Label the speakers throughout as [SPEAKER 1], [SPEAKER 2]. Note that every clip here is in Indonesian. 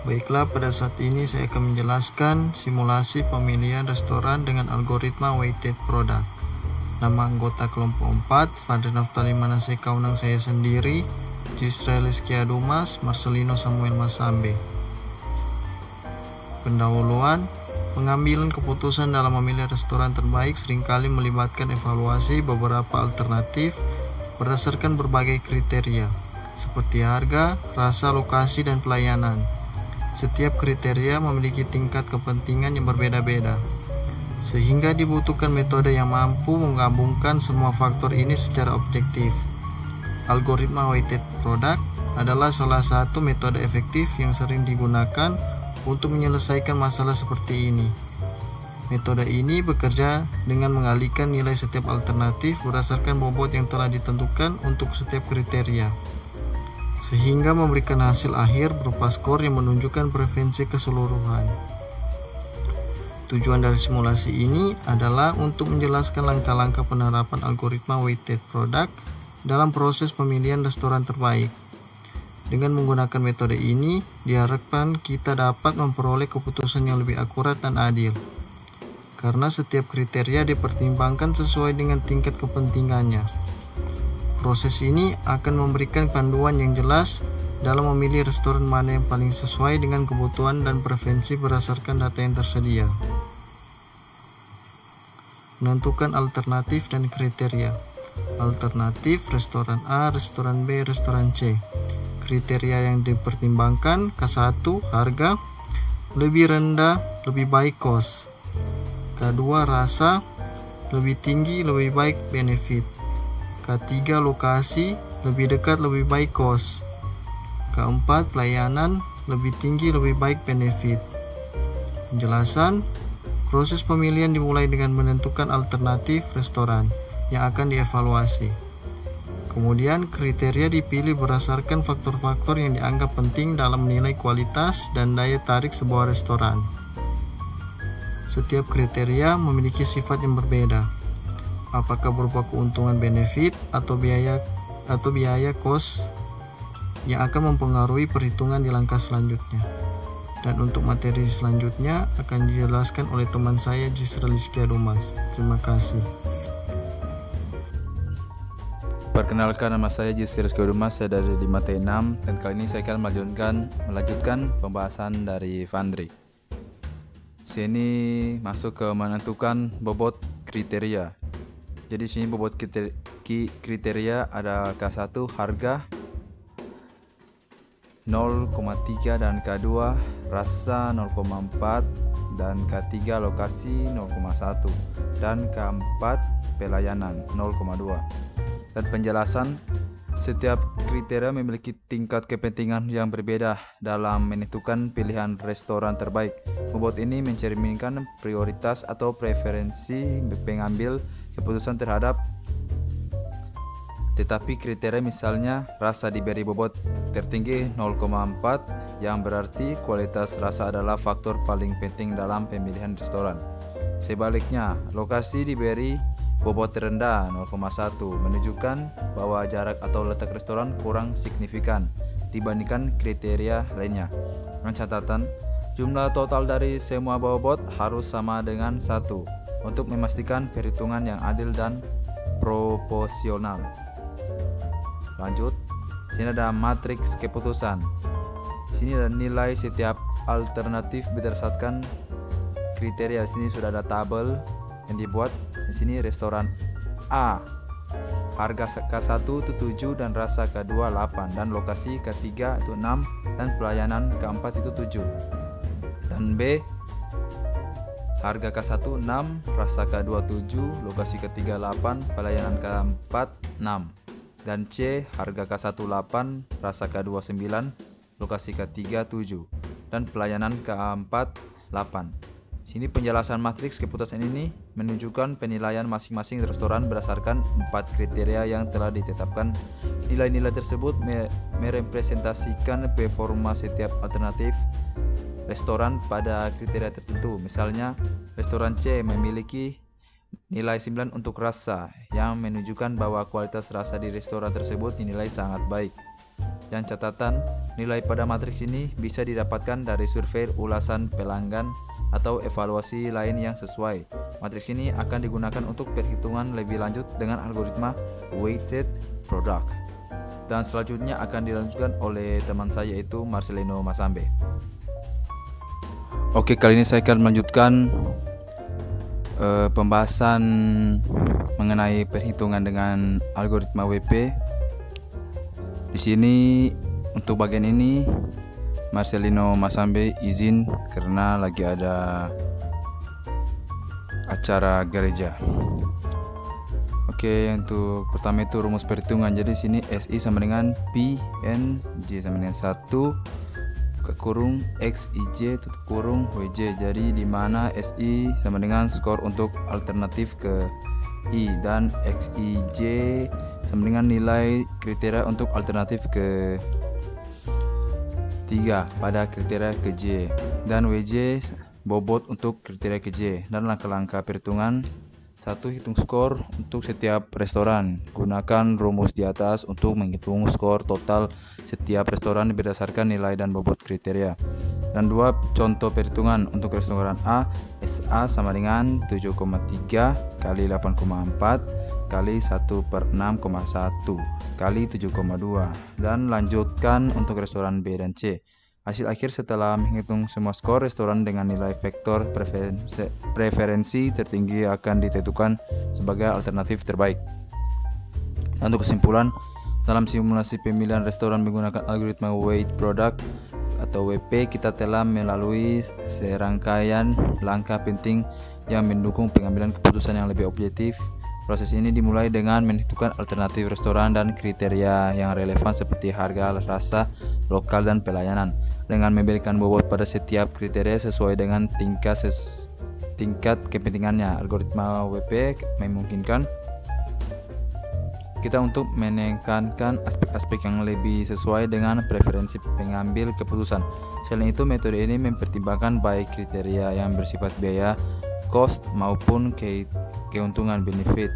[SPEAKER 1] Baiklah, pada saat ini saya akan menjelaskan simulasi pemilihan restoran dengan algoritma weighted product. Nama anggota kelompok 4, Fadri Naftali Manase Kaunang, saya sendiri, Yusra Rizkia Dumas, Marcelino Samuel Masambe. Pendahuluan, pengambilan keputusan dalam memilih restoran terbaik seringkali melibatkan evaluasi beberapa alternatif berdasarkan berbagai kriteria, seperti harga, rasa, lokasi, dan pelayanan. Setiap kriteria memiliki tingkat kepentingan yang berbeda-beda, sehingga dibutuhkan metode yang mampu menggabungkan semua faktor ini secara objektif. Algoritma weighted product adalah salah satu metode efektif yang sering digunakan untuk menyelesaikan masalah seperti ini. Metode ini bekerja dengan mengalihkan nilai setiap alternatif berdasarkan bobot yang telah ditentukan untuk setiap kriteria, sehingga memberikan hasil akhir berupa skor yang menunjukkan preferensi keseluruhan. Tujuan dari simulasi ini adalah untuk menjelaskan langkah-langkah penerapan algoritma weighted product dalam proses pemilihan restoran terbaik. Dengan menggunakan metode ini, diharapkan kita dapat memperoleh keputusan yang lebih akurat dan adil, karena setiap kriteria dipertimbangkan sesuai dengan tingkat kepentingannya. Proses ini akan memberikan panduan yang jelas dalam memilih restoran mana yang paling sesuai dengan kebutuhan dan preferensi berdasarkan data yang tersedia. Menentukan alternatif dan kriteria. Alternatif restoran A, restoran B, restoran C. Kriteria yang dipertimbangkan: K1 harga, lebih rendah, lebih baik cost. K2 rasa, lebih tinggi, lebih baik benefit. K3 lokasi, lebih dekat, lebih baik cost. Keempat, pelayanan, lebih tinggi, lebih baik benefit. Penjelasan: proses pemilihan dimulai dengan menentukan alternatif restoran yang akan dievaluasi. Kemudian kriteria dipilih berdasarkan faktor-faktor yang dianggap penting dalam menilai kualitas dan daya tarik sebuah restoran. Setiap kriteria memiliki sifat yang berbeda, apakah berupa keuntungan benefit atau biaya cost yang akan mempengaruhi perhitungan di langkah selanjutnya. Dan untuk materi selanjutnya akan dijelaskan oleh teman saya, Yusra Rizkia Dumas. Terima kasih.
[SPEAKER 2] Perkenalkan, nama saya Yusra Rizkia Dumas, saya dari 5T6, dan kali ini saya akan melanjutkan pembahasan dari Fandri. Sini masuk ke menentukan bobot kriteria. Jadi sini bobot kriteria ada K1 harga 0,3 dan K2 rasa 0,4 dan K3 lokasi 0,1 dan K4 pelayanan 0,2. Dan penjelasan: setiap kriteria memiliki tingkat kepentingan yang berbeda dalam menentukan pilihan restoran terbaik. Bobot ini mencerminkan prioritas atau preferensi pengambil keputusan terhadap. Tetapi kriteria misalnya rasa diberi bobot tertinggi 0,4, yang berarti kualitas rasa adalah faktor paling penting dalam pemilihan restoran. Sebaliknya, lokasi diberi bobot terendah 0,1, menunjukkan bahwa jarak atau letak restoran kurang signifikan dibandingkan kriteria lainnya. Dengan catatan, jumlah total dari semua bobot harus sama dengan 1 untuk memastikan perhitungan yang adil dan proporsional. Lanjut, sini ada matriks keputusan. Sini ada nilai setiap alternatif berdasarkan kriteria. Sini sudah ada tabel yang dibuat. Di sini restoran A, harga K1 itu 7 dan rasa K2 8, dan lokasi K3 itu 6 dan pelayanan K4 itu 7. Dan B, harga K1 6, rasa K2 7, lokasi K3 8, pelayanan K4 6. Dan C, harga K1 8, rasa K2 9, lokasi K3 7, dan pelayanan K4 8. Sini penjelasan matriks keputusan ini menunjukkan penilaian masing-masing restoran berdasarkan 4 kriteria yang telah ditetapkan. Nilai-nilai tersebut merepresentasikan performa setiap alternatif restoran pada kriteria tertentu. Misalnya, restoran C memiliki nilai 9 untuk rasa, yang menunjukkan bahwa kualitas rasa di restoran tersebut dinilai sangat baik. Yang catatan, nilai pada matriks ini bisa didapatkan dari survei ulasan pelanggan atau evaluasi lain yang sesuai. Matriks ini akan digunakan untuk perhitungan lebih lanjut dengan algoritma weighted product. Dan selanjutnya akan dilanjutkan oleh teman saya yaitu Marcelino Masambe. Oke, kali ini saya akan melanjutkan pembahasan mengenai perhitungan dengan algoritma WP. Di sini untuk bagian ini Marcelino Masambe izin karena lagi ada acara gereja. Oke, untuk pertama itu rumus perhitungan. Jadi sini SI sama dengan P N J sama dengan 1 buka kurung XIJ tutup kurung WJ. Jadi di mana SI sama dengan skor untuk alternatif ke I dan XIJ sama dengan nilai kriteria untuk alternatif ke 3 pada kriteria ke J, dan WJ bobot untuk kriteria ke J. Dan langkah-langkah perhitungan: 1. Hitung skor untuk setiap restoran. Gunakan rumus di atas untuk menghitung skor total setiap restoran berdasarkan nilai dan bobot kriteria. Dan 2. Contoh perhitungan untuk restoran A. SA sama dengan 7,3 kali 8,4 kali 1/6,1 kali 7,2. Dan lanjutkan untuk restoran B dan C. Hasil akhir setelah menghitung semua skor restoran dengan nilai vektor preferensi tertinggi akan ditentukan sebagai alternatif terbaik. Dan untuk kesimpulan, dalam simulasi pemilihan restoran menggunakan algoritma weighted product atau WP, kita telah melalui serangkaian langkah penting yang mendukung pengambilan keputusan yang lebih objektif. Proses ini dimulai dengan menentukan alternatif restoran dan kriteria yang relevan seperti harga, rasa, lokal, dan pelayanan. Dengan memberikan bobot pada setiap kriteria sesuai dengan tingkat kepentingannya, algoritma WP memungkinkan kita untuk menekankan aspek-aspek yang lebih sesuai dengan preferensi pengambil keputusan. Selain itu, metode ini mempertimbangkan baik kriteria yang bersifat biaya, cost, maupun keuntungan benefit,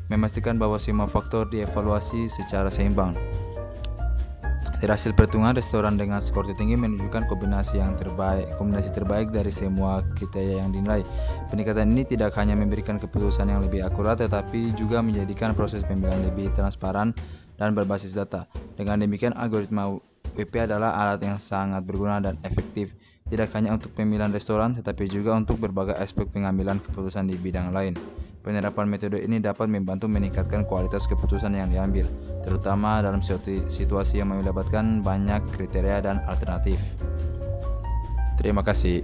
[SPEAKER 2] memastikan bahwa semua faktor dievaluasi secara seimbang. Dari hasil perhitungan, restoran dengan skor tertinggi menunjukkan kombinasi terbaik dari semua kriteria yang dinilai. Pendekatan ini tidak hanya memberikan keputusan yang lebih akurat, tetapi juga menjadikan proses pemilihan lebih transparan dan berbasis data. Dengan demikian, algoritma WP adalah alat yang sangat berguna dan efektif, tidak hanya untuk pemilihan restoran, tetapi juga untuk berbagai aspek pengambilan keputusan di bidang lain. Penerapan metode ini dapat membantu meningkatkan kualitas keputusan yang diambil, terutama dalam situasi yang melibatkan banyak kriteria dan alternatif. Terima kasih.